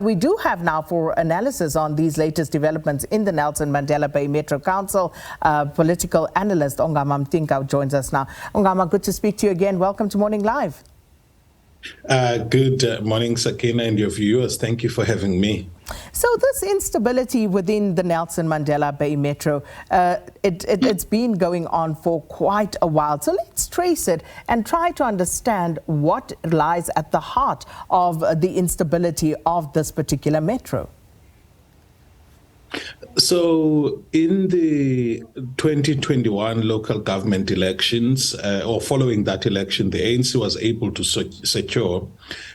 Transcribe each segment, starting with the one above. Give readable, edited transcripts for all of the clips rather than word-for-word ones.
We do have now for analysis on these latest developments in the Nelson Mandela Bay Metro Council, political analyst Ongama Mtimka joins us now. Ongama, good to speak to you again. Welcome to Morning Live. Good morning, Sakina, and your viewers. Thank you for having me. So this instability within the Nelson Mandela Bay Metro, it's been going on for quite a while. So let's trace it and try to understand what lies at the heart of the instability of this particular metro. So in the 2021 local government elections, or following that election, the ANC was able to secure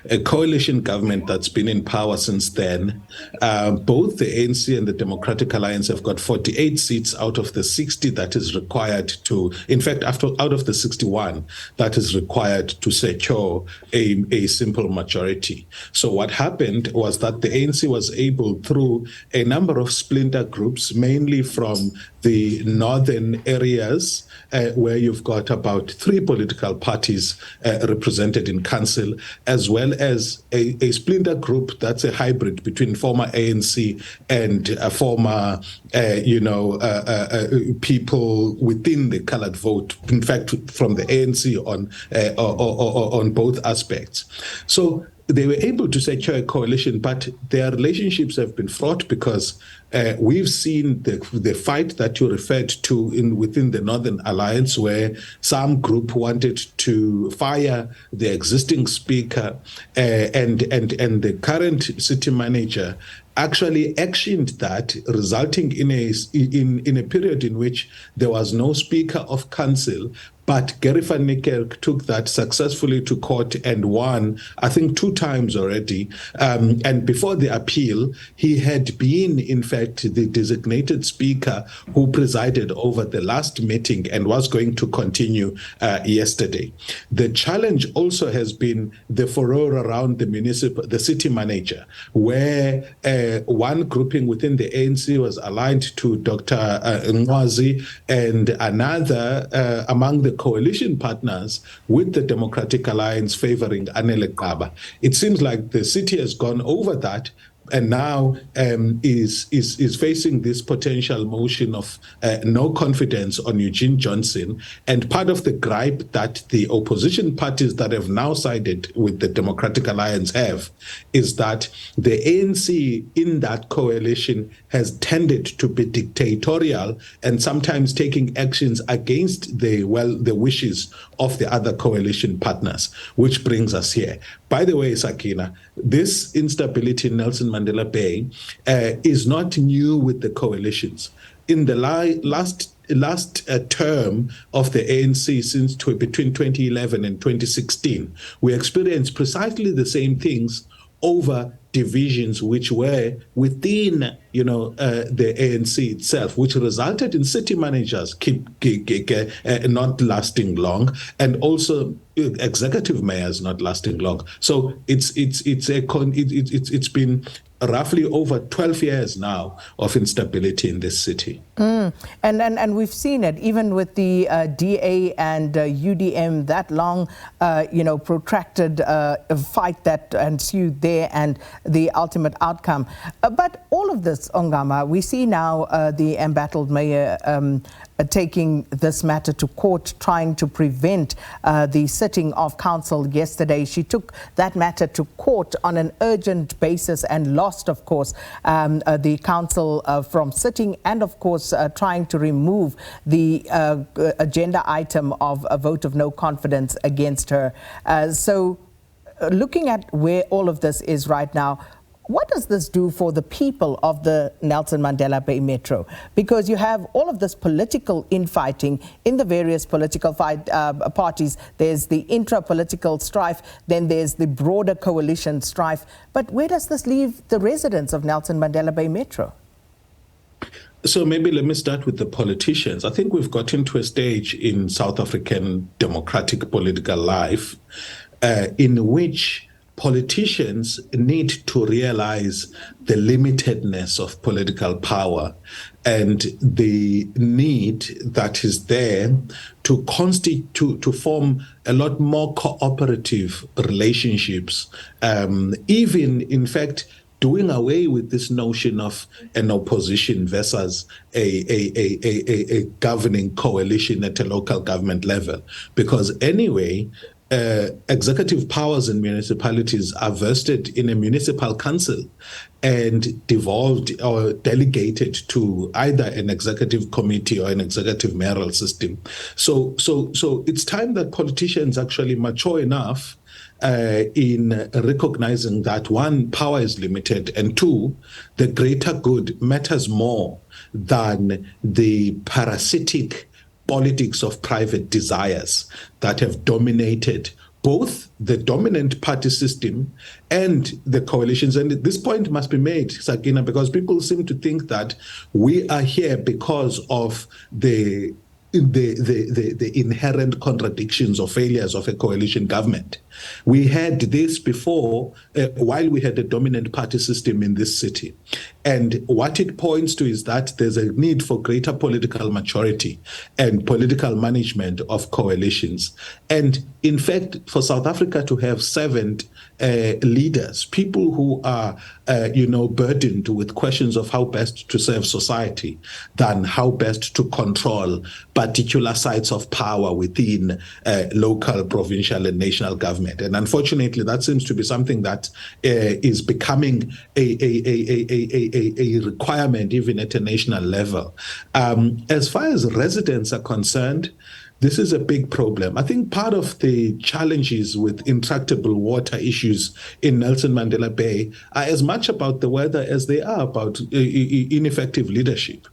a coalition government that's been in power since then. Both the ANC and the Democratic Alliance have got 48 seats out of the 60 that is required to, in fact, out of the 61 that is required to secure a simple majority. So what happened was that the ANC was able, through a number of splinter groups, mainly from the northern areas, where you've got about 3 political parties represented in council, as well as a splinter group that's a hybrid between former ANC and former, people within the colored vote, in fact, from the ANC on both aspects. So they were able to secure a coalition, but their relationships have been fraught because we've seen the fight that you referred to within the Northern Alliance, where some group wanted to fire the existing speaker, and the current city manager actually actioned that, resulting in a period in which there was no speaker of council. But Gary van Niekerk took that successfully to court and won, I think, 2 times already. And before the appeal, he had been, in fact, the designated speaker who presided over the last meeting and was going to continue yesterday. The challenge also has been the furore around the city manager, where one grouping within the ANC was aligned to Dr. Nqwazi, and another among the coalition partners with the Democratic Alliance favoring Niekerk. It seems like the city has gone over that and now is facing this potential motion of no confidence on Eugene Johnson. And part of the gripe that the opposition parties that have now sided with the Democratic Alliance have is that the ANC in that coalition has tended to be dictatorial and sometimes taking actions against the wishes of the other coalition partners, which brings us here. By the way, Sakina, this instability in Nelson Mandela Bay is not new with the coalitions. In the last term of the ANC, since between 2011 and 2016, we experienced precisely the same things over divisions which were within, the ANC itself, which resulted in city managers not lasting long, and also executive mayors not lasting long. So it's been roughly over 12 years now of instability in this city. And we've seen it even with the DA and UDM, that long, protracted fight that ensued there and the ultimate outcome. But all of this, Ongama, we see now the embattled mayor taking this matter to court, trying to prevent the sitting of council yesterday. She took that matter to court on an urgent basis and lost, of course, the council from sitting, and of course trying to remove the agenda item of a vote of no confidence against her. So looking at where all of this is right now, what does this do for the people of the Nelson Mandela Bay Metro? Because you have all of this political infighting in the various political parties. There's the intra-political strife, then there's the broader coalition strife. But where does this leave the residents of Nelson Mandela Bay Metro? So maybe let me start with the politicians. I think we've gotten to a stage in South African democratic political life in which politicians need to realize the limitedness of political power and the need that is there to form a lot more cooperative relationships, even in fact doing away with this notion of an opposition versus a governing coalition at a local government level. Because anyway, executive powers in municipalities are vested in a municipal council and devolved or delegated to either an executive committee or an executive mayoral system. So it's time that politicians actually mature enough in recognizing that, one, power is limited, and two, the greater good matters more than the parasitic politics of private desires that have dominated both the dominant party system and the coalitions. And this point must be made, Sakina, because people seem to think that we are here because of the inherent contradictions or failures of a coalition government. We had this before, while we had a dominant party system in this city. And what it points to is that there's a need for greater political maturity and political management of coalitions. And in fact, for South Africa to have 7 leaders, people who are, burdened with questions of how best to serve society than how best to control particular sites of power within local, provincial, and national government. And unfortunately, that seems to be something that is becoming a requirement even at a national level. As far as residents are concerned, this is a big problem. I think part of the challenges with intractable water issues in Nelson Mandela Bay are as much about the weather as they are about ineffective leadership.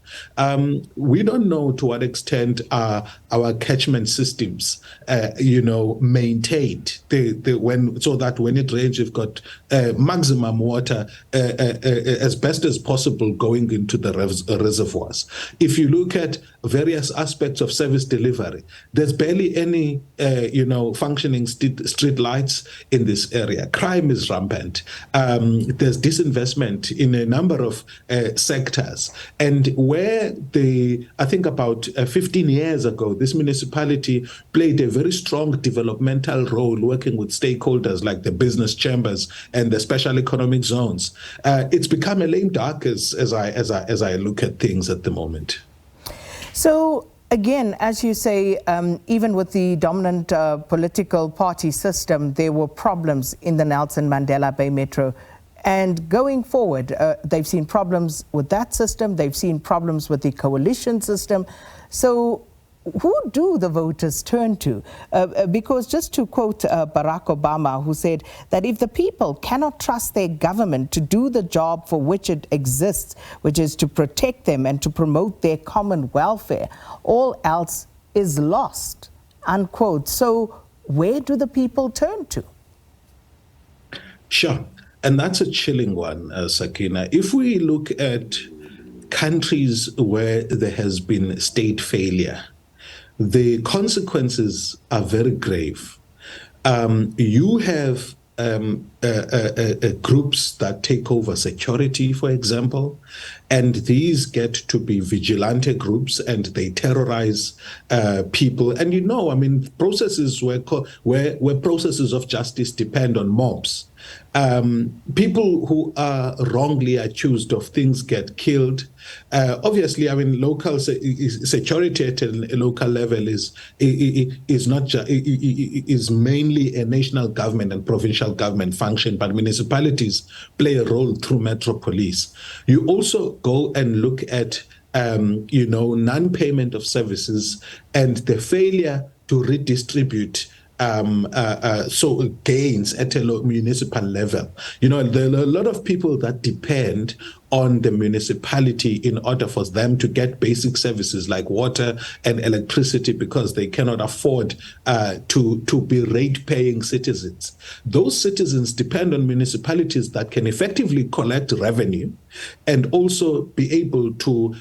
We don't know to what extent are our catchment systems, maintained. So that when it rains, you've got maximum water as best as possible going into the reservoirs. If you look at various aspects of service delivery, there's barely any, functioning street lights in this area. Crime is rampant. There's disinvestment in a number of sectors. And where I think about 15 years ago, this municipality played a very strong developmental role working with stakeholders like the business chambers and the special economic zones. It's become a lame duck as I look at things at the moment. So, again, as you say, even with the dominant political party system, there were problems in the Nelson Mandela Bay Metro. And going forward, they've seen problems with that system. They've seen problems with the coalition system. So who do the voters turn to? Because just to quote Barack Obama, who said that if the people cannot trust their government to do the job for which it exists, which is to protect them and to promote their common welfare, all else is lost, unquote. So where do the people turn to? Sure. And that's a chilling one, Sakina. If we look at countries where there has been state failure, the consequences are very grave. You have groups that take over security, for example, and these get to be vigilante groups and they terrorize people. And processes where processes of justice depend on mobs. People who are wrongly accused of things get killed. Obviously, local security at a local level is mainly a national government and provincial government function, but municipalities play a role through Metro Police. You also go and look at non-payment of services and the failure to redistribute gains at a municipal level. There are a lot of people that depend on the municipality in order for them to get basic services like water and electricity because they cannot afford to be rate-paying citizens. Those citizens depend on municipalities that can effectively collect revenue and also be able to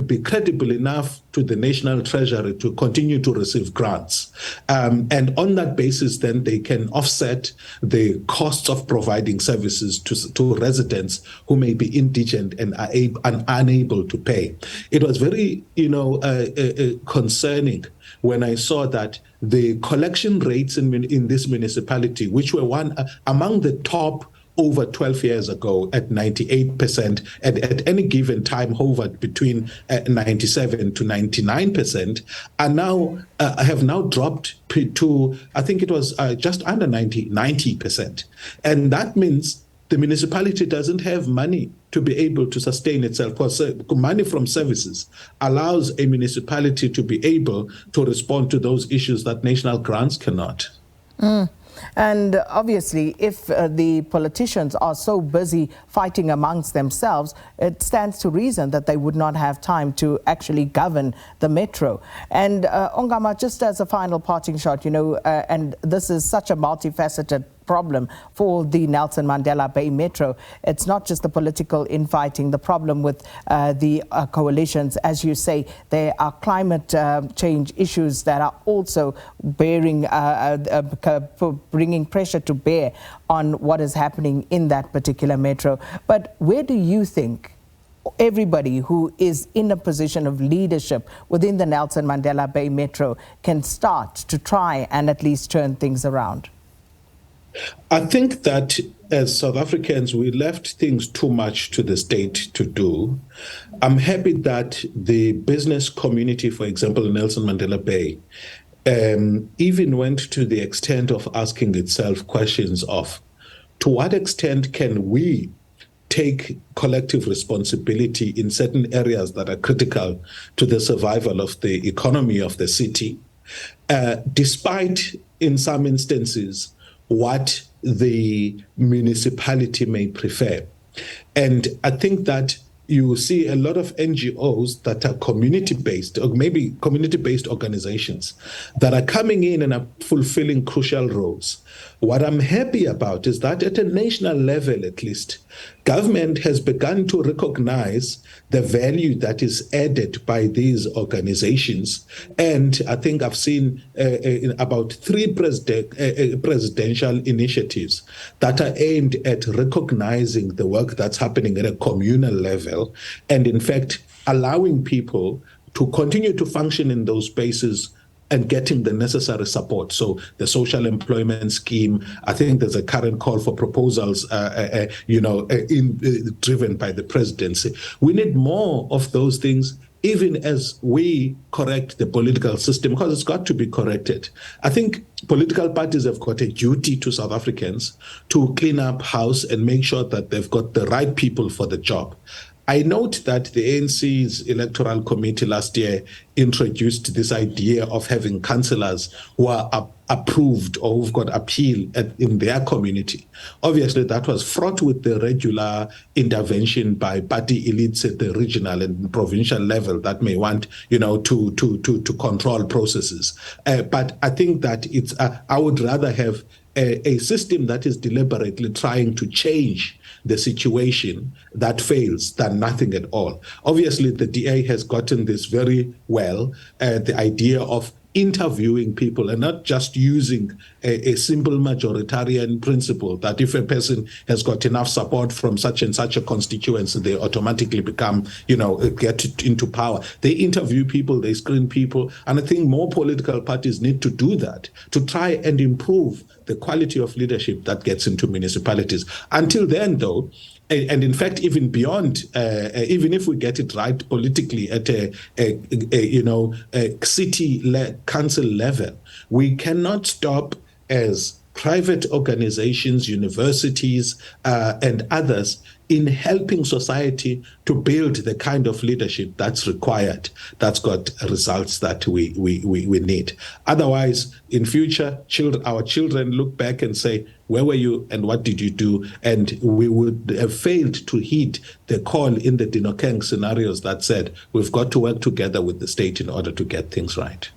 be credible enough to the national treasury to continue to receive grants. And on that basis, then they can offset the costs of providing services to residents who may be indigent and are unable to pay. It was very, concerning when I saw that the collection rates in this municipality, which were among the top over 12 years ago at 98%, and at any given time hovered between 97 to 99%, are now have now dropped to, I think it was just under 90%. And that means the municipality doesn't have money to be able to sustain itself, because money from services allows a municipality to be able to respond to those issues that national grants cannot. And obviously, if the politicians are so busy fighting amongst themselves, it stands to reason that they would not have time to actually govern the metro. And Ongama, just as a final parting shot, and this is such a multifaceted problem for the Nelson Mandela Bay Metro. It's not just the political infighting, the problem with the coalitions. As you say, there are climate change issues that are also bringing pressure to bear on what is happening in that particular metro. But where do you think everybody who is in a position of leadership within the Nelson Mandela Bay Metro can start to try and at least turn things around? I think that as South Africans, we left things too much to the state to do. I'm happy that the business community, for example, Nelson Mandela Bay, even went to the extent of asking itself questions of, to what extent can we take collective responsibility in certain areas that are critical to the survival of the economy of the city, despite, in some instances, what the municipality may prefer. And I think that you see a lot of NGOs that are community-based, or maybe community-based organizations, that are coming in and are fulfilling crucial roles. What I'm happy about is that at a national level, at least, government has begun to recognize the value that is added by these organizations. And I think I've seen about 3 presidential initiatives that are aimed at recognizing the work that's happening at a communal level, and in fact, allowing people to continue to function in those spaces and getting the necessary support. So the social employment scheme, I think there's a current call for proposals, driven by the presidency. We need more of those things, even as we correct the political system, because it's got to be corrected. I think political parties have got a duty to South Africans to clean up house and make sure that they've got the right people for the job. I note that the ANC's electoral committee last year introduced this idea of having councillors who are approved or who've got appeal in their community. Obviously, that was fraught with the regular intervention by party elites at the regional and provincial level that may want, to control processes. But I think that it's, I would rather have a system that is deliberately trying to change the situation that fails than nothing at all. Obviously, the DA has gotten this very well, the idea of interviewing people and not just using a simple majoritarian principle that if a person has got enough support from such and such a constituency, they automatically become, get into power. They interview people, they screen people, and I think more political parties need to do that to try and improve the quality of leadership that gets into municipalities. Until then, though, and in fact, even beyond, even if we get it right politically at a city council level, we cannot stop as private organizations, universities, and others in helping society to build the kind of leadership that's required, that's got results that we need. Otherwise, in future, our children look back and say, where were you and what did you do? And we would have failed to heed the call in the Niekerk scenarios that said, we've got to work together with the state in order to get things right.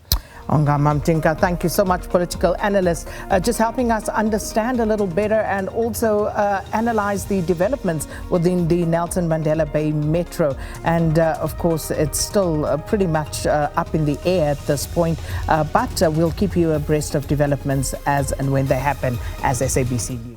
Ongama Mtimka, thank you so much, political analyst, just helping us understand a little better and also analyze the developments within the Nelson Mandela Bay Metro. And of course, it's still pretty much up in the air at this point, but we'll keep you abreast of developments as and when they happen as SABC News.